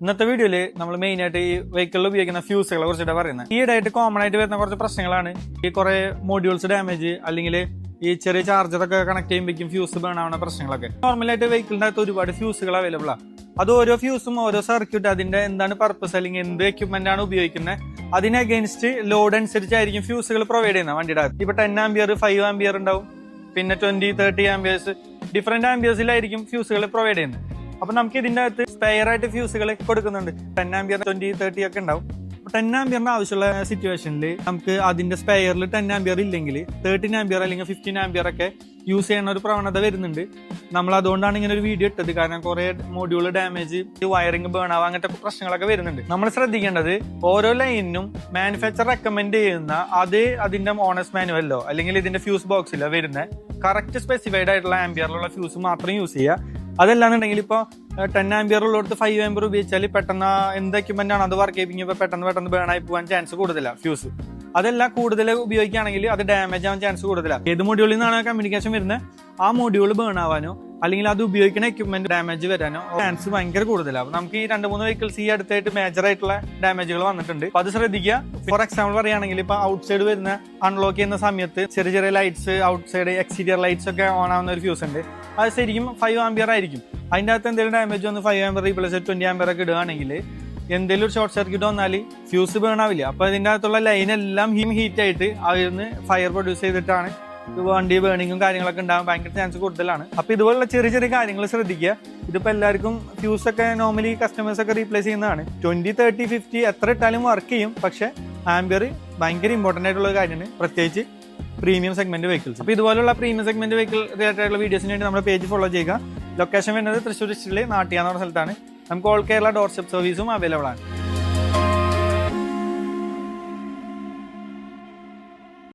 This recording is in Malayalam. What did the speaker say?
ഇന്നത്തെ വീഡിയോയിൽ നമ്മൾ മെയിൻ ആയിട്ട് ഈ വെഹിക്കിളിൽ ഉപയോഗിക്കുന്ന ഫ്യൂസുകളെ കുറിച്ചിട്ട് പറയുന്നത്. ഈയിടെയായിട്ട് കോമൺ ആയിട്ട് വരുന്ന കുറച്ച് പ്രശ്നങ്ങളാണ് ഈ കുറെ മോഡ്യൂൾസ് ഡാമേജ് അല്ലെങ്കിൽ ഈ ചെറിയ ചാർജറൊക്കെ കണക്ട് ചെയ്യുമ്പോഴേക്കും ഫ്യൂസ് ബേൺ ആവുന്ന പ്രശ്നങ്ങളൊക്കെ. നോർമലായിട്ട് വെഹിക്കിളിന്റെ അകത്ത് ഒരുപാട് ഫ്യൂസുകൾ അവൈലബിൾ ആണ്. അത് ഓരോ ഫ്യൂസും ഓരോ സർക്യൂട്ട് അതിന്റെ എന്താണ് പർപ്പസ് അല്ലെങ്കിൽ എന്ത് എക്യുപ്മെന്റ് ആണ് ഉപയോഗിക്കുന്നത് അതിന് അഗേൻസ്റ്റ് ലോഡ് അനുസരിച്ചായിരിക്കും ഫ്യൂസുകൾ പ്രൊവൈഡ് ചെയ്യുന്നത് വണ്ടിയുടെ അകത്ത്. ഇപ്പൊ 10 ആംപിയർ 5 ആംപിയർ ഉണ്ടാവും, പിന്നെ 20-30 ആംപിയേഴ്സ് ഡിഫറെന്റ് ആംപിയേഴ്സിലായിരിക്കും ഫ്യൂസുകൾ പ്രൊവൈഡ് ചെയ്യുന്നത്. അപ്പൊ നമുക്ക് ഇതിന്റെ അകത്ത് സ്പെയർ ആയിട്ട് ഫ്യൂസുകൾ കൊടുക്കുന്നുണ്ട്. 10 ആംപിയർ 20-30 ഒക്കെ ഉണ്ടാവും. 10 ആംപിയറിന് ആവശ്യമുള്ള സിറ്റുവേഷനിൽ നമുക്ക് അതിന്റെ സ്പെയറിൽ 10 ആംപിയർ ഇല്ലെങ്കിൽ 13 ആംപിയർ അല്ലെങ്കിൽ 15 ആംപിയർ ഒക്കെ യൂസ് ചെയ്യുന്ന ഒരു പ്രവണത വരുന്നുണ്ട്. നമ്മൾ അതുകൊണ്ടാണ് ഇങ്ങനെ ഒരു വീഡിയോ ഇട്ടത്. കാരണം കുറെ മോഡ്യൂൾ ഡാമേജ്, വയറിംഗ് ബേൺ ആവുക, അങ്ങനത്തെ പ്രശ്നങ്ങളൊക്കെ വരുന്നുണ്ട്. നമ്മൾ ശ്രദ്ധിക്കേണ്ടത് ഓരോ ലൈനിനും മാനുഫാക്ചർ റെക്കമെൻഡ് ചെയ്യുന്ന അതിന്റെ ഓണേഴ്സ് മാനുവലോ അല്ലെങ്കിൽ ഇതിന്റെ ഫ്യൂസ് ബോക്സിലോ വരുന്ന കറക്റ്റ് സ്പെസിഫൈഡ് ആയിട്ടുള്ള ആംപിയറിലുള്ള ഫ്യൂസ് മാത്രം യൂസ് ചെയ്യുക. അതല്ലാന്നുണ്ടെങ്കിൽ ഇപ്പോൾ 10 ആംപിയർ ഉള്ളിടത്ത് 5 ആംപിയർ ഉപയോഗിച്ചാൽ പെട്ടെന്ന് എന്ത് എക്യുപ്മെന്റ് ആണ് അത് വർക്ക് ചെയ്യിപ്പിക്കുമ്പോൾ പെട്ടെന്ന് ബേൺ ആയി പോകാൻ ചാൻസ് കൂടുതലാണ് ഫ്യൂസ്. അതെല്ലാം കൂടുതൽ ഉപയോഗിക്കുകയാണെങ്കിൽ അത് ഡാമേജ് ആവാൻ ചാൻസ് കൂടുതലാണ്. ഏത് മോഡ്യൂളിൽ നിന്നാണ് കമ്മ്യൂണിക്കേഷൻ വരുന്നത് ആ മോഡ്യൂൾ ബേൺ ആവാനോ അല്ലെങ്കിൽ അത് ഉപയോഗിക്കുന്ന എക്യുപ്മെന്റ് ഡാമേജ് വരാനോ ചാൻസ് ഭയങ്കര കൂടുതലാണ്. നമുക്ക് ഈ 2-3 വെഹിക്കിൾസ് ഈ അടുത്തായിട്ട് മേജർ ആയിട്ടുള്ള ഡാമേജുകൾ വന്നിട്ടുണ്ട്. അപ്പൊ അത് ശ്രദ്ധിക്കുക. ഫോർ എക്സാമ്പിൾ പറയുകയാണെങ്കിൽ ഇപ്പൊ ഔട്ട് സൈഡ് വരുന്ന അൺലോക്ക് ചെയ്യുന്ന സമയത്ത് ചെറിയ lights, out side exterior lights ഒക്കെ ഓൺ ആവുന്ന ഒരു ഫ്യൂസ് ഉണ്ട്. അത് ശരിക്കും 5 ആംപിയർ ആയിരിക്കും. അതിന്റെ അകത്ത് എന്തെങ്കിലും ഡാമേജ് വന്ന് 5 ആംപിയർ റീപ്ലേസ് 20 ആംപിയർ ഒക്കെ ഇടുകയാണെങ്കിൽ എന്തെങ്കിലും ഒരു ഷോർട്ട് സർക്യൂട്ട് വന്നാൽ ഫ്യൂസ് ബേൺ ആവില്ല. അപ്പൊ ഇതിന്റെ അകത്തുള്ള ലൈൻ എല്ലാം ഹീറ്റ് ആയിട്ട് അതിന് ഫയർ പ്രൊഡ്യൂസ് ചെയ്തിട്ടാണ് വണ്ടി ബേണിങ്ങും കാര്യങ്ങളൊക്കെ ഉണ്ടാകാൻ ഭയങ്കര ചാൻസ് കൂടുതലാണ്. അപ്പൊ ഇതുപോലുള്ള ചെറിയ കാര്യങ്ങൾ ശ്രദ്ധിക്കുക. ഇതിപ്പോ എല്ലാവർക്കും ഫ്യൂസ് ഒക്കെ നോർമലി കസ്റ്റമേഴ്സ് ഒക്കെ റീപ്ലേസ് ചെയ്യുന്നതാണ്. 20, 30, 50 എത്ര ഇട്ടാലും വർക്ക് ചെയ്യും. പക്ഷെ ആംപിയർ ഭയങ്കര ഇമ്പോർട്ടന്റ് ആയിട്ടുള്ള കാര്യമാണ്, പ്രത്യേകിച്ച് പ്രീമിയം സെഗ്മെന്റ് വെഹിക്കിൾസ്. അപ്പൊ ഇതുപോലുള്ള പ്രീമിയം സെഗ്മെന്റ് വെഹിക്കിൾ റിലേറ്റഡ് ആയിട്ടുള്ള വീഡിയോസിന് വേണ്ടി നമ്മുടെ പേജ് ഫോളോ ചെയ്യുക. ലൊക്കേഷൻ വരുന്നത് തൃശ്ശൂർ ഡിസ്ട്രിക്റ്റിലെ നാട്ടിയ എന്ന സ്ഥലത്താണ്. നമുക്ക് ഓൾ കേരള ഡോർ സ്റ്റെപ്പ് സർവീസും അവൈലബിൾ ആണ്.